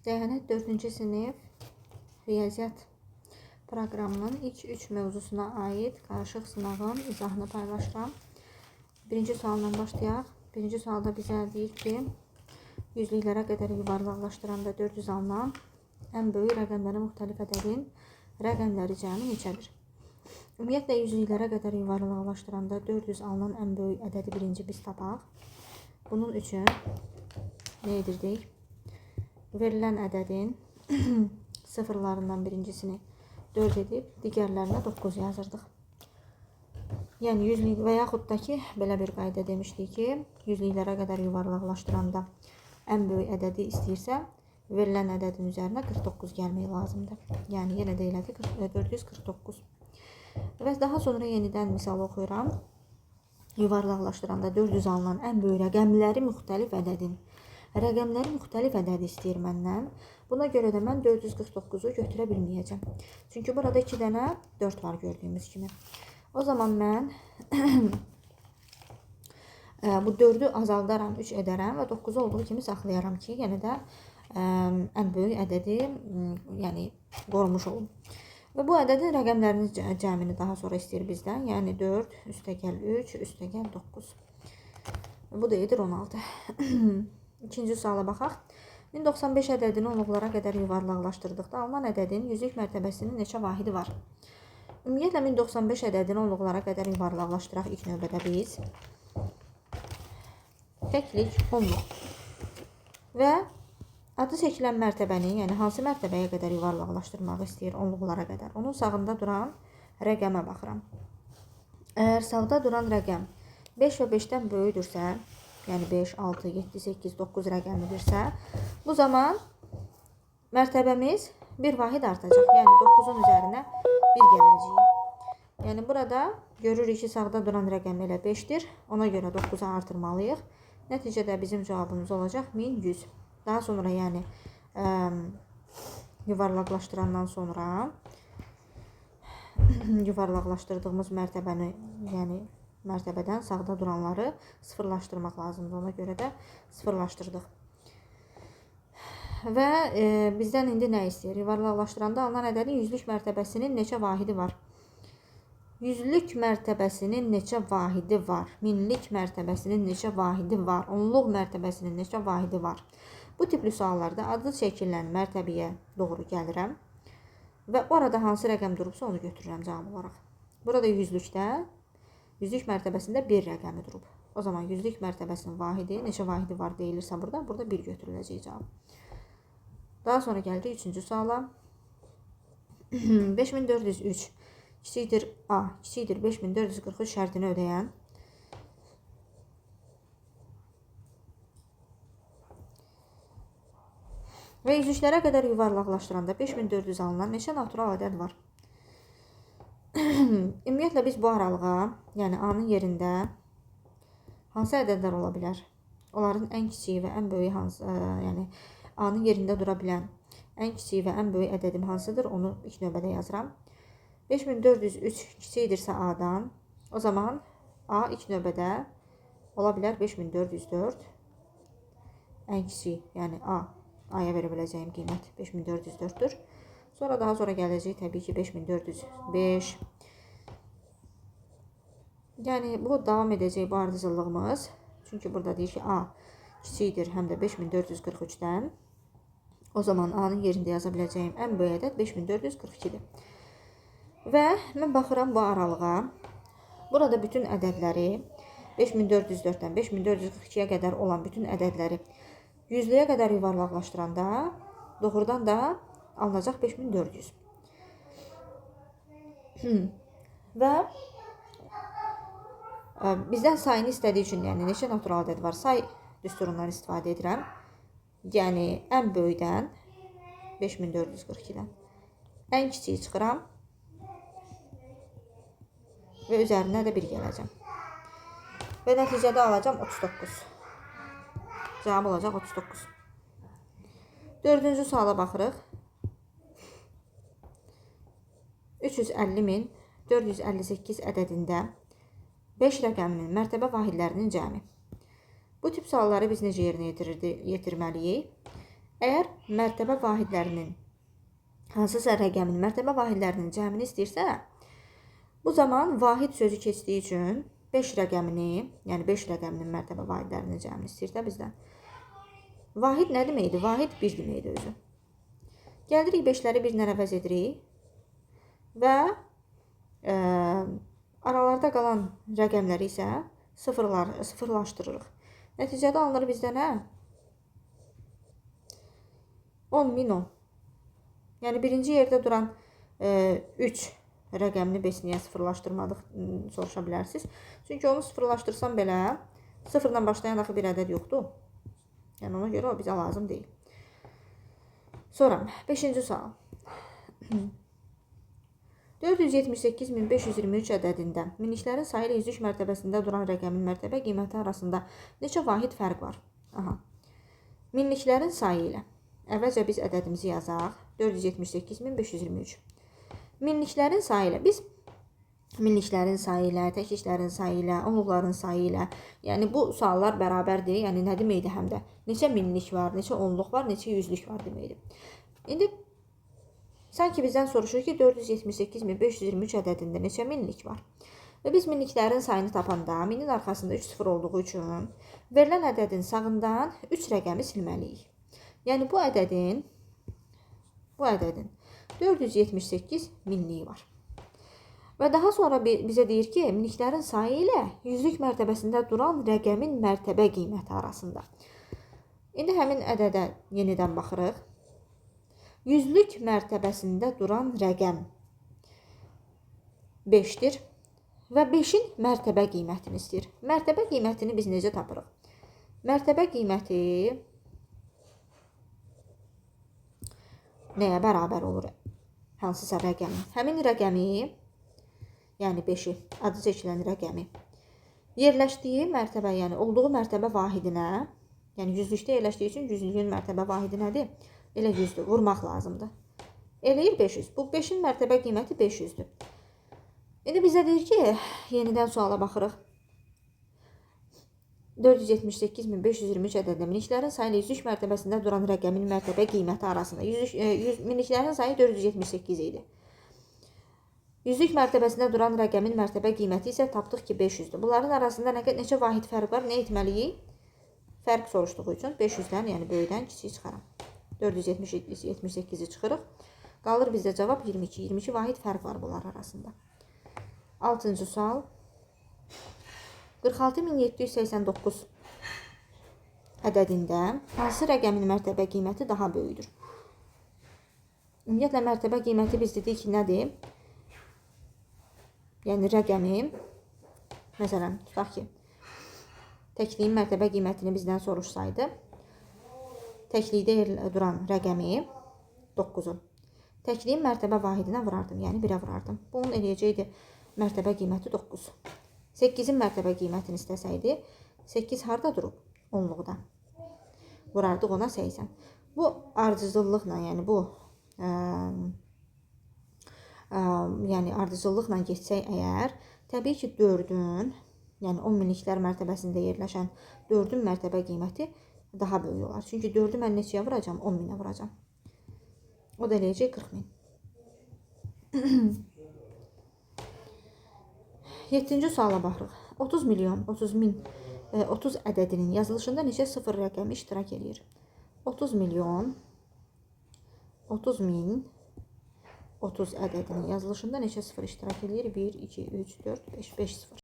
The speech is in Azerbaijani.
Dəyənət 4-cü sinif riyaziyyat proqramının ilk 3 mövzusuna aid qarışıq sınağın izahını paylaşıram. Birinci sualdan başlayaq. Birinci sualda bizə deyir ki, yüzlüklərə qədər yuvarlaqlaşdıranda 400 alınan ən böyük rəqəmləri müxtəlif ədədin rəqəmləri cəmi neçədir? Ümumiyyətlə, yüzlüklərə qədər yuvarlaqlaşdıranda 400 alınan ən böyük ədədi birinci biz tapaq. Bunun üçün nə edirdik? Verilən ədədin sıfırlarından birincisini 4 edib, digərlərinə 9 yazırdıq. Yəni, yüzlük və yaxud da ki, belə bir qayda demişdik ki, yüzlüklərə qədər yuvarlaqlaşdıranda ən böyük ədədi istəyirsə, verilən ədədin üzərinə 49 gəlmək lazımdır. Yəni, yenə də elədi 449. Və daha sonra yenidən misal oxuyuram. Yuvarlaqlaşdıranda 400 alınan ən böyük rəqəmləri müxtəlif ədədin. Rəqəmləri müxtəlif ədəd istəyir məndən. Buna görə də mən 449-u götürə bilməyəcəm. Çünki burada 2 dənə 4 var gördüyümüz kimi. O zaman mən bu 4-ü azaldaram, 3 edərəm və 9 olduğu kimi saxlayaram ki, yenə də ən böyük ədədi qorumuş olum. Və bu ədədin rəqəmlərinin cəmini daha sonra istəyir bizdən. Yəni 4 üstəgəl 3 üstəgəl 9. Bu da edir 16. İkinci suala baxaq. 1095 ədədini onluqlara qədər yuvarlaqlaşdırdıqda alınan ədədin yüzlük mərtəbəsinin neçə vahidi var? Ümumiyyətlə 1095 ədədini onluqlara qədər yuvarlaqlaşdıraq ilk növbədə biz. Təklik onluq. Və adı çəkilən mərtəbəni, yəni hansı mərtəbəyə qədər yuvarlaqlaşdırmaq istəyir onluqlara qədər? Onun sağında duran rəqəmə baxıram. Əgər sağda duran rəqəm 5 və 5-dən böyüdürsə, yəni 5, 6, 7, 8, 9 rəqəmidirsə, bu zaman mərtəbəmiz bir vahid artacaq. Yəni 9-un üzərinə 1 gələcəyik. Yəni burada görürük ki, sağda duran rəqəm elə 5-dir. Ona görə 9-a artırmalıyıq. Nəticədə bizim cavabımız olacaq 1100. Daha sonra yəni yuvarlaqlaşdırandan sonra yuvarlaqlaşdırdığımız mərtəbəni, yəni mərtəbədən sağda duranları sıfırlaşdırmaq lazımdır. Ona görə də sıfırlaşdırdıq. Və bizdən indi nə istəyir? Yuvarlaqlaşdıranda alınan ədədin yüzlük mərtəbəsinin neçə vahidi var? Yüzlük mərtəbəsinin neçə vahidi var? Minlik mərtəbəsinin neçə vahidi var? Onluq mərtəbəsinin neçə vahidi var? Bu tipli suallarda adı çəkilən mərtəbəyə doğru gəlirəm və orada hansı rəqəm durubsa onu götürürəm cavab olaraq. Burada yüzlük mərtəbəsində 1 rəqəmi durub. O zaman yüzlük mərtəbəsinin vahidi, neçə vahidi var deyilirsə burada 1 götürüləcək cavab. Daha sonra gəldik 3-cü suala. 5403 kiçikdir A, kiçikdir 5443 şərtini ödəyən və yüzlüklərə qədər yuvarlaqlaşdıranda 5400 alınan neçə natural ədəd var? Ümumiyyətlə biz bu aralığa, yəni A-nın yerində hansı ədədlər ola bilər? Onların ən kiçiyi və ən böyük hansı, yəni A-nın yerində dura bilən ən kiçiyi və ən böyük ədədim hansıdır? Onu ilk növbədə yazıram. 5403 kiçikdirsə A-dan, o zaman A ilk növbədə ola bilər 5404. Ən kiçik, yəni A-ya verə biləcəyim qiymət 5404-dür. Sonra daha sonra gələcək təbii ki 5405. Yəni bu davam edəcək bu ardıcıllığımız. Çünki burada deyir ki A kiçikdir həm də 5443-dən. O zaman A-nın yerində yaza biləcəyim ən böyük ədəd 5442-dir. Və mən baxıram bu aralığa. Burada bütün ədədləri 5404-dən 5442-yə qədər olan bütün ədədləri yüzlüyə qədər yuvarlaqlaşdıranda doğrudan da alınacaq 5400. Və bizdən sayını istədiyi üçün, yəni neçə natural ədəd var, say düsturundan istifadə edirəm. Yəni ən böyükdən 5442-dən ən kiçiyi çıxıram və üzərinə də 1 gələcəm. Və nəticədə alacam 39. Cavab olacaq 39. 4-cü suala baxırıq. 350.458 ədədində 5 rəqəminin mərtəbə vahidlərinin cəmi. Bu tip sualları biz necə yerinə yetirməliyik? Əgər mərtəbə vahidlərinin hansısa rəqəmin mərtəbə vahidlərinin cəmini istəyirsə, bu zaman vahid sözü keçdiyi üçün 5 rəqəmini, yəni 5 rəqəminin mərtəbə vahidlərinin cəmini istəyirsə bizdən. Vahid nə deməkdir? Vahid 1 deməkdir özü. Gəlirik 5-ləri 1-lə əvəz edirik və aralarda qalan rəqəmləri isə sıfırlaşdırırıq. Nəticədə alınır bizdən nə? 10.010. Yəni birinci yerdə duran 3 rəqəmini biz niyə sıfırlaşdırmadıq soruşa bilərsiniz. Çünki onu sıfırlaşdırsam belə sıfırdan başlayan axı bir ədəd yoxdur. Yəni ona görə o bizə lazım deyil. Sonra 5-ci sual. 478.523 ədədində minliklərin sayı ilə 103 mərtəbəsində duran rəqəmin mərtəbə qiyməti arasında neçə vahid fərq var? Minliklərin sayı ilə. Əvvəlcə biz ədədimizi yazaq. 478.523. Minliklərin sayı ilə. Biz minliklərin sayı ilə, təkliklərin sayı ilə, onluqların sayı ilə. Yəni bu suallar bərabərdir. Yəni nə deməkdir həm də? Neçə minlik var, neçə onluq var, neçə yüzlük var deməkdir. İndi sanki bizdən soruşur ki, 478.523 ədədində neçə minlik var? Və biz minliklərin sayını tapanda, minin arxasında 3 sıfır olduğu üçün verilən ədədin sağından 3 rəqəmi silməliyik. Yəni bu ədədin 478 minliyi var. Və daha sonra bizə deyir ki, minliklərin sayı ilə yüzlük mərtəbəsində duran rəqəmin mərtəbə qiyməti arasında. İndi həmin ədədə yenidən baxırıq. Yüzlük mərtəbəsində duran rəqəm 5-dir və 5-in mərtəbə qiymətini istəyir. Mərtəbə qiymətini biz necə tapırıq? Mərtəbə qiyməti nəyə bərabər olur? Hansısa rəqəmin. Həmin rəqəmi, yəni 5-i, adı seçilən rəqəmi yerləşdiyi mərtəbə, yəni olduğu mərtəbə vahidinə, yəni yüzlükdə yerləşdiyi üçün yüzlüyün mərtəbə vahidi nədir? Elə 100-dür, vurmaq lazımdır. Eləyir 500. Bu 5-in mərtəbə qiyməti 500-dür. İndi bizə deyir ki, yenidən suala baxırıq. 478.523 ədədində minliklərin sayı ilə yüzlük mərtəbəsində duran rəqəmin mərtəbə qiyməti arasında. Minliklərin sayı 478 idi. Yüzlük mərtəbəsində duran rəqəmin mərtəbə qiyməti isə tapdıq ki 500-dür. Bunların arasında neçə vahid fərq var? Nə etməliyik? Fərq soruşduğu üçün 500-dən, yəni böyüdən kiçik çıxaram. 478-i çıxırıq. Qalır bizdə cavab 22. 22 vahid fərq var bunlar arasında. 6-cı sual. 46.789 ədədində hansı rəqəmin mərtəbə qiyməti daha böyükdür? Ümumiyyətlə, mərtəbə qiyməti biz dedik ki, nədir? Yəni, rəqəmi, məsələn, tutaq ki, təkliyin mərtəbə qiymətini bizdən soruşsaydı, təklikdə duran rəqəmi 9-u. Təkliyin mərtəbə vahidinə vurardım, yəni 1-ə vurardım. Bunun eləyəcəkdir mərtəbə qiyməti 9. 8-in mərtəbə qiymətini istəsəydi, 8 harada durub? Onluqda. Vurardıq ona 80. Bu ardıcıllıqla, yəni bu ardıcıllıqla geçsək əgər, təbii ki 4-ün, yəni 10 minliklər mərtəbəsində yerləşən 4-ün mərtəbə qiyməti daha böyük olar. Çünki 4-ü mən neçəyə vuracam? 10 minə vuracam. O da eləyəcək 40 min. 7-ci suala baxırıq. 30 milyon, 30 min, 30 ədədinin yazılışında neçə sıfır rəqəmi iştirak edir? 30 milyon, 30 min, 30 ədədinin yazılışında neçə sıfır iştirak edir? 1, 2, 3, 4, 5, 5 sıfır.